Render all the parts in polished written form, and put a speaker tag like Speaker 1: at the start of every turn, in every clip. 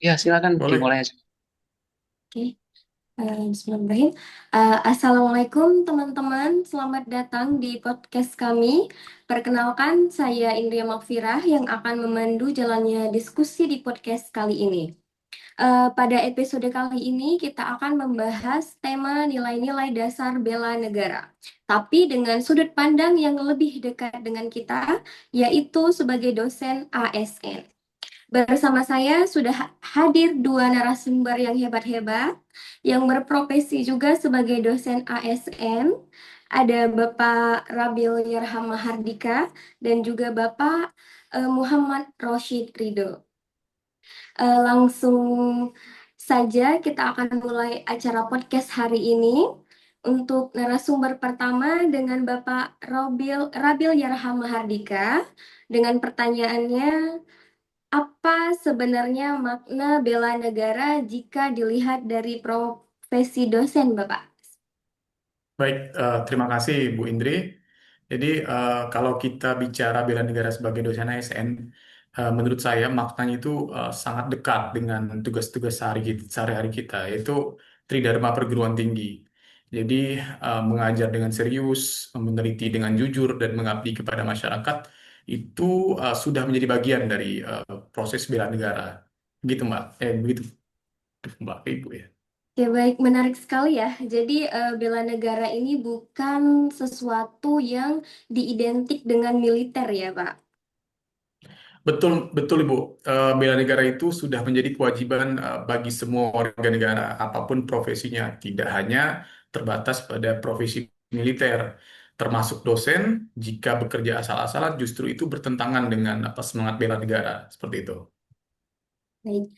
Speaker 1: Ya, silakan
Speaker 2: Boleh.
Speaker 1: dimulai aja.
Speaker 3: Oke, Bismillahirrahmanirrahim. Assalamualaikum teman-teman, selamat datang di podcast kami. Perkenalkan, saya Indria Makfirah yang akan memandu jalannya diskusi di podcast kali ini. Pada episode kali ini kita akan membahas tema nilai-nilai dasar bela negara, tapi dengan sudut pandang yang lebih dekat dengan kita, yaitu sebagai dosen ASN. Bersama saya sudah hadir dua narasumber yang hebat-hebat, yang berprofesi juga sebagai dosen ASN. Ada Bapak Rabil Yarham Mahardika dan juga Bapak Muhammad Roshid Ridho. Langsung saja kita akan mulai acara podcast hari ini. Untuk narasumber pertama dengan Bapak Rabil Yarham Mahardika dengan pertanyaannya, apa sebenarnya makna bela negara jika dilihat dari profesi dosen, Bapak?
Speaker 2: Baik, terima kasih Bu Indri. Jadi kalau kita bicara bela negara sebagai dosen ASN, menurut saya maknanya itu sangat dekat dengan tugas-tugas sehari-hari kita, yaitu Tridharma Perguruan Tinggi. Jadi mengajar dengan serius, meneliti dengan jujur, dan mengabdi kepada masyarakat itu sudah menjadi bagian dari proses bela negara. Begitu Mbak, begitu Mbak Ibu ya.
Speaker 3: Ya baik, menarik sekali ya. Jadi bela negara ini bukan sesuatu yang diidentik dengan militer ya, Pak.
Speaker 2: Betul, betul Ibu. Bela negara itu sudah menjadi kewajiban bagi semua warga negara, apapun profesinya, tidak hanya terbatas pada profesi militer, termasuk dosen. Jika bekerja asal-asalan, justru itu bertentangan dengan apa semangat bela negara, seperti itu.
Speaker 3: Baik,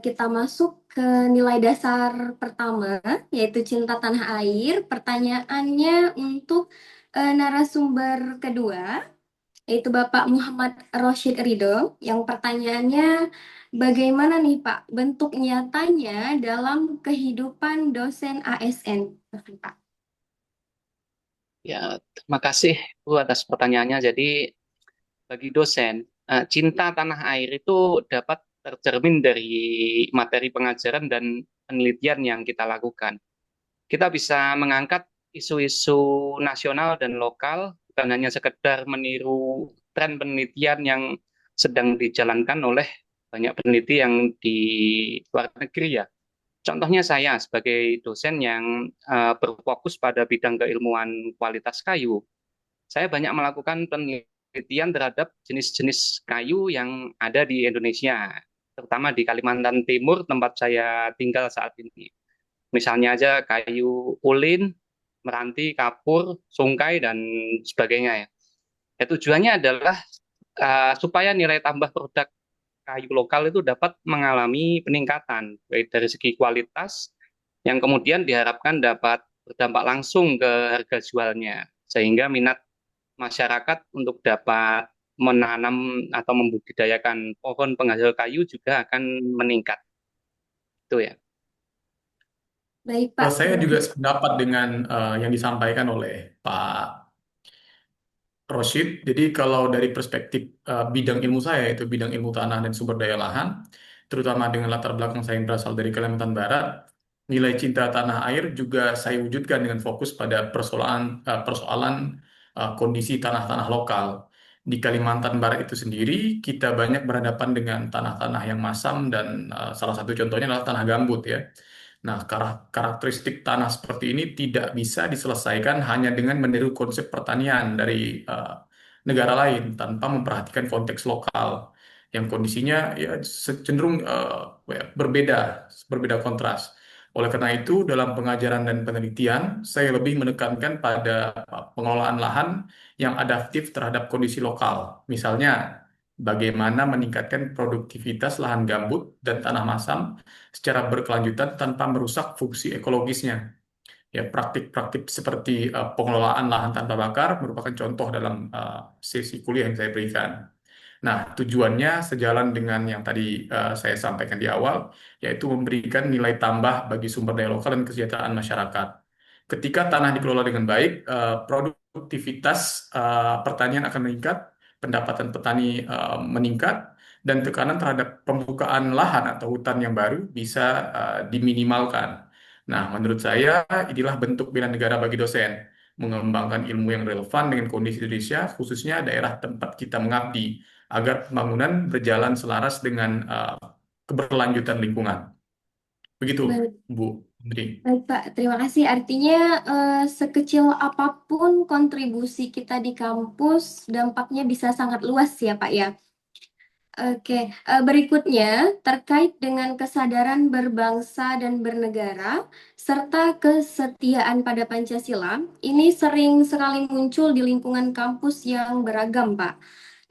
Speaker 3: kita masuk ke nilai dasar pertama, yaitu cinta tanah air. Pertanyaannya untuk narasumber kedua, yaitu Bapak Muhammad Roshid Ridho, yang pertanyaannya, bagaimana nih Pak bentuk nyatanya dalam kehidupan dosen ASN? Pak.
Speaker 1: Ya, terima kasih Bu atas pertanyaannya. Jadi, bagi dosen, cinta tanah air itu dapat tercermin dari materi pengajaran dan penelitian yang kita lakukan. Kita bisa mengangkat isu-isu nasional dan lokal, bukan hanya sekedar meniru tren penelitian yang sedang dijalankan oleh banyak peneliti yang di luar negeri ya. Contohnya saya sebagai dosen yang berfokus pada bidang keilmuan kualitas kayu, saya banyak melakukan penelitian terhadap jenis-jenis kayu yang ada di Indonesia, terutama di Kalimantan Timur tempat saya tinggal saat ini. Misalnya aja kayu ulin, meranti, kapur, sungkai, dan sebagainya ya. Ya, tujuannya adalah supaya nilai tambah produk kayu lokal itu dapat mengalami peningkatan, baik dari segi kualitas, yang kemudian diharapkan dapat berdampak langsung ke harga jualnya, sehingga minat masyarakat untuk dapat menanam atau membudidayakan pohon penghasil kayu juga akan meningkat. Itu ya.
Speaker 3: Baik Pak,
Speaker 2: Saya juga sependapat dengan yang disampaikan oleh Pak Roshid. Jadi kalau dari perspektif bidang ilmu saya, yaitu bidang ilmu tanah dan sumber daya lahan, terutama dengan latar belakang saya yang berasal dari Kalimantan Barat, nilai cinta tanah air juga saya wujudkan dengan fokus pada persoalan kondisi tanah-tanah lokal. Di Kalimantan Barat itu sendiri, kita banyak berhadapan dengan tanah-tanah yang masam dan salah satu contohnya adalah tanah gambut ya. Nah, karakteristik tanah seperti ini tidak bisa diselesaikan hanya dengan meniru konsep pertanian dari negara lain tanpa memperhatikan konteks lokal yang kondisinya ya cenderung ya, berbeda kontras. Oleh karena itu, dalam pengajaran dan penelitian, saya lebih menekankan pada pengelolaan lahan yang adaptif terhadap kondisi lokal. Misalnya, bagaimana meningkatkan produktivitas lahan gambut dan tanah masam secara berkelanjutan tanpa merusak fungsi ekologisnya. Ya, praktik-praktik seperti pengelolaan lahan tanpa bakar merupakan contoh dalam sesi kuliah yang saya berikan. Nah, tujuannya sejalan dengan yang tadi saya sampaikan di awal, yaitu memberikan nilai tambah bagi sumber daya lokal dan kesejahteraan masyarakat. Ketika tanah dikelola dengan baik, produktivitas pertanian akan meningkat, pendapatan petani meningkat, dan tekanan terhadap pembukaan lahan atau hutan yang baru bisa diminimalkan. Nah, menurut saya inilah bentuk bela negara bagi dosen, mengembangkan ilmu yang relevan dengan kondisi Indonesia, khususnya daerah tempat kita mengabdi, agar pembangunan berjalan selaras dengan keberlanjutan lingkungan. Begitu,
Speaker 3: Baik,
Speaker 2: Bu Menteri.
Speaker 3: baik Pak, terima kasih. Artinya sekecil apapun kontribusi kita di kampus, dampaknya bisa sangat luas ya Pak ya. Oke, berikutnya terkait dengan kesadaran berbangsa dan bernegara serta kesetiaan pada Pancasila, ini sering sekali muncul di lingkungan kampus yang beragam, Pak.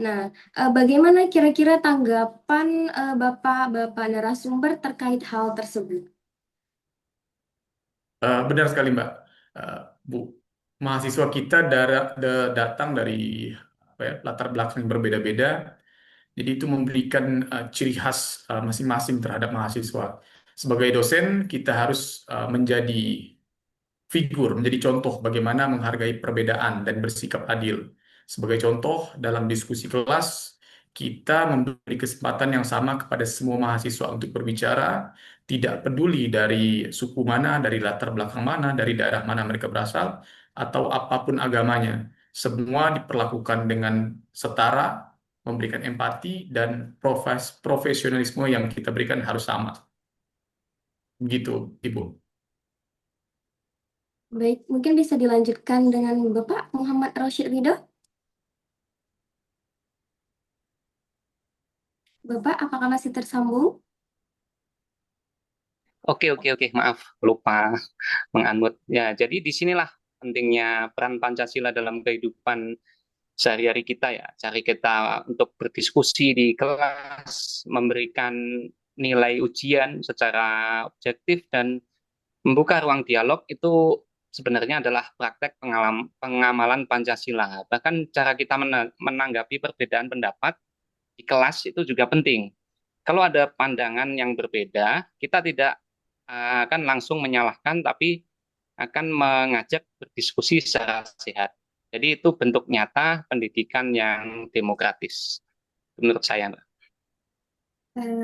Speaker 3: Nah, bagaimana kira-kira tanggapan Bapak-Bapak narasumber terkait hal tersebut?
Speaker 2: Benar sekali, Mbak. Eh, Bu, mahasiswa kita datang dari apa ya, latar belakang yang berbeda-beda, jadi itu memberikan ciri khas masing-masing terhadap mahasiswa. Sebagai dosen, kita harus menjadi figur, menjadi contoh bagaimana menghargai perbedaan dan bersikap adil. Sebagai contoh, dalam diskusi kelas, kita memberi kesempatan yang sama kepada semua mahasiswa untuk berbicara, tidak peduli dari suku mana, dari latar belakang mana, dari daerah mana mereka berasal, atau apapun agamanya. Semua diperlakukan dengan setara, memberikan empati, dan profesionalisme yang kita berikan harus sama. Begitu, Ibu.
Speaker 3: Baik, mungkin bisa dilanjutkan dengan Bapak Muhammad Rashid Ridho. Bapak, apakah masih tersambung?
Speaker 1: Oke, oke, oke, maaf, lupa menganmut. Ya, jadi disinilah pentingnya peran Pancasila dalam kehidupan sehari-hari kita ya. Cari kita untuk berdiskusi di kelas, memberikan nilai ujian secara objektif dan membuka ruang dialog itu sebenarnya adalah praktek pengamalan Pancasila. Bahkan cara kita menanggapi perbedaan pendapat di kelas itu juga penting. Kalau ada pandangan yang berbeda, kita tidak akan langsung menyalahkan, tapi akan mengajak berdiskusi secara sehat. Jadi itu bentuk nyata pendidikan yang demokratis, menurut saya, Mbak.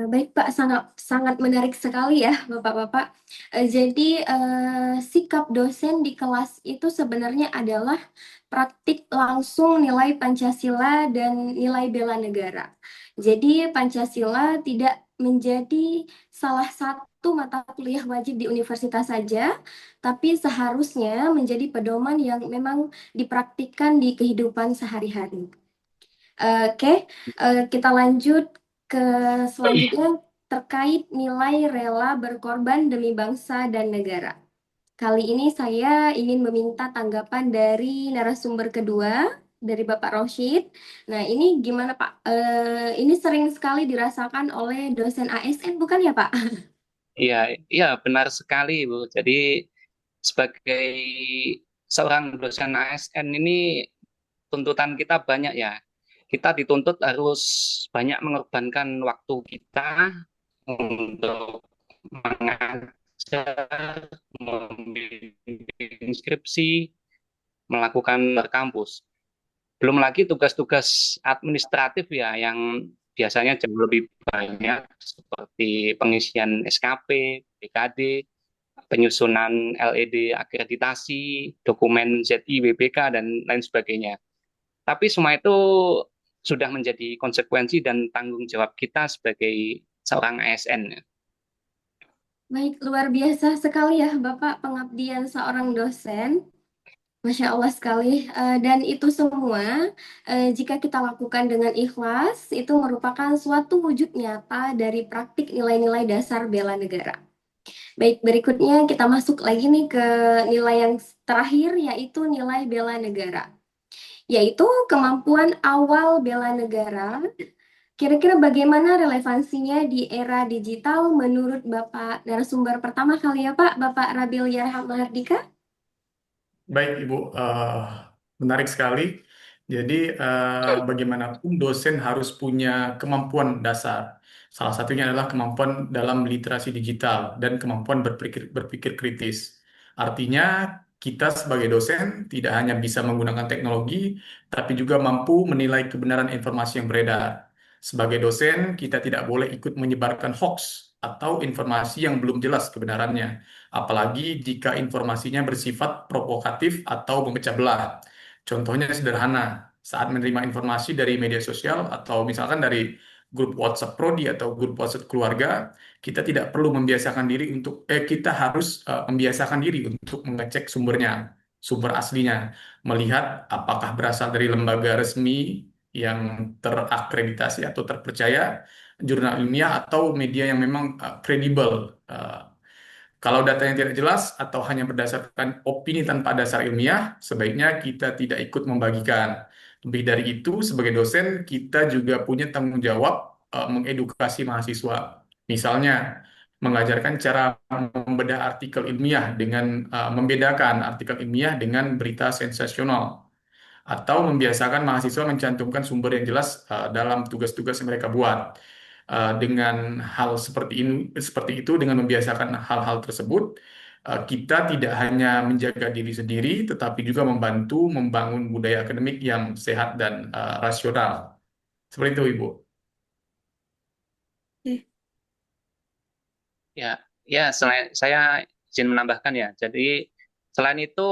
Speaker 3: Baik Pak, sangat sangat menarik sekali ya Bapak-Bapak. Jadi sikap dosen di kelas itu sebenarnya adalah praktik langsung nilai Pancasila dan nilai bela negara. Jadi Pancasila tidak menjadi salah satu mata kuliah wajib di universitas saja, tapi seharusnya menjadi pedoman yang memang dipraktikkan di kehidupan sehari-hari. Oke, kita lanjut ke selanjutnya terkait nilai rela berkorban demi bangsa dan negara. Kali ini saya ingin meminta tanggapan dari narasumber kedua, dari Bapak Roshid. Nah, ini gimana Pak? Ini sering sekali dirasakan oleh dosen ASN, bukan ya Pak?
Speaker 1: Iya, iya benar sekali, Bu. Jadi sebagai seorang dosen ASN ini tuntutan kita banyak ya. Kita dituntut harus banyak mengorbankan waktu kita untuk mengajar, membimbing skripsi, melakukan kampus. Belum lagi tugas-tugas administratif ya yang biasanya jauh lebih banyak seperti pengisian SKP, BKD, penyusunan LED akreditasi, dokumen ZI, WBK, dan lain sebagainya. Tapi semua itu sudah menjadi konsekuensi dan tanggung jawab kita sebagai seorang ASN.
Speaker 3: Baik, luar biasa sekali ya Bapak pengabdian seorang dosen. Masya Allah sekali. Dan itu semua, jika kita lakukan dengan ikhlas, itu merupakan suatu wujud nyata dari praktik nilai-nilai dasar bela negara. Baik, berikutnya kita masuk lagi nih ke nilai yang terakhir, yaitu nilai bela negara. Yaitu kemampuan awal bela negara. Kira-kira bagaimana relevansinya di era digital menurut Bapak narasumber pertama kali ya Pak, Bapak Rabil Yarham Mahardika?
Speaker 2: Baik, Ibu. Menarik sekali. Jadi, bagaimanapun dosen harus punya kemampuan dasar. Salah satunya adalah kemampuan dalam literasi digital dan kemampuan berpikir kritis. Artinya, kita sebagai dosen tidak hanya bisa menggunakan teknologi, tapi juga mampu menilai kebenaran informasi yang beredar. Sebagai dosen, kita tidak boleh ikut menyebarkan hoax atau informasi yang belum jelas kebenarannya, apalagi jika informasinya bersifat provokatif atau memecah belah. Contohnya sederhana, saat menerima informasi dari media sosial atau misalkan dari grup WhatsApp prodi atau grup WhatsApp keluarga, kita tidak perlu membiasakan diri untuk kita harus membiasakan diri untuk mengecek sumbernya, sumber aslinya, melihat apakah berasal dari lembaga resmi yang terakreditasi atau terpercaya, jurnal ilmiah atau media yang memang kredibel. Kalau datanya tidak jelas atau hanya berdasarkan opini tanpa dasar ilmiah, sebaiknya kita tidak ikut membagikan. Lebih dari itu, sebagai dosen, kita juga punya tanggung jawab mengedukasi mahasiswa. Misalnya, mengajarkan cara membedah artikel ilmiah dengan membedakan artikel ilmiah dengan berita sensasional, atau membiasakan mahasiswa mencantumkan sumber yang jelas dalam tugas-tugas yang mereka buat. Dengan hal seperti itu, dengan membiasakan hal-hal tersebut, kita tidak hanya menjaga diri sendiri, tetapi juga membantu membangun budaya akademik yang sehat dan rasional. Seperti itu, Ibu.
Speaker 3: Oke.
Speaker 1: Ya, ya, saya izin menambahkan ya. Jadi selain itu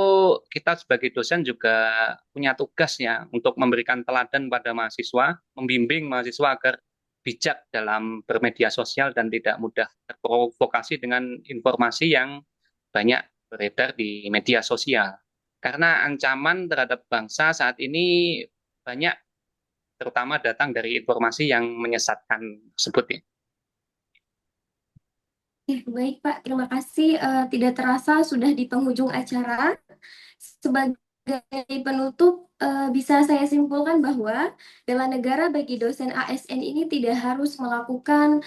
Speaker 1: kita sebagai dosen juga punya tugas ya untuk memberikan teladan pada mahasiswa, membimbing mahasiswa agar bijak dalam bermedia sosial dan tidak mudah terprovokasi dengan informasi yang banyak beredar di media sosial. Karena ancaman terhadap bangsa saat ini banyak, terutama datang dari informasi yang menyesatkan tersebut ya.
Speaker 3: Baik Pak, terima kasih. Tidak terasa sudah di penghujung acara. Sebagai penutup, bisa saya simpulkan bahwa bela negara bagi dosen ASN ini tidak harus melakukan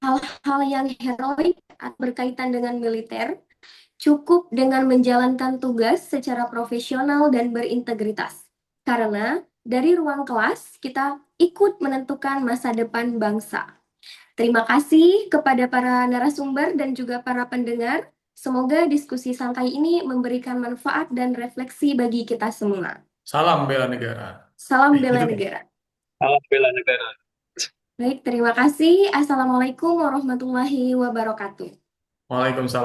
Speaker 3: hal-hal yang heroik berkaitan dengan militer, cukup dengan menjalankan tugas secara profesional dan berintegritas. Karena dari ruang kelas, kita ikut menentukan masa depan bangsa. Terima kasih kepada para narasumber dan juga para pendengar. Semoga diskusi santai ini memberikan manfaat dan refleksi bagi kita semua.
Speaker 2: Salam bela negara.
Speaker 3: Salam bela
Speaker 2: Gitu.
Speaker 3: negara.
Speaker 1: Salam bela negara.
Speaker 3: Baik, terima kasih. Assalamualaikum warahmatullahi wabarakatuh.
Speaker 2: Waalaikumsalam.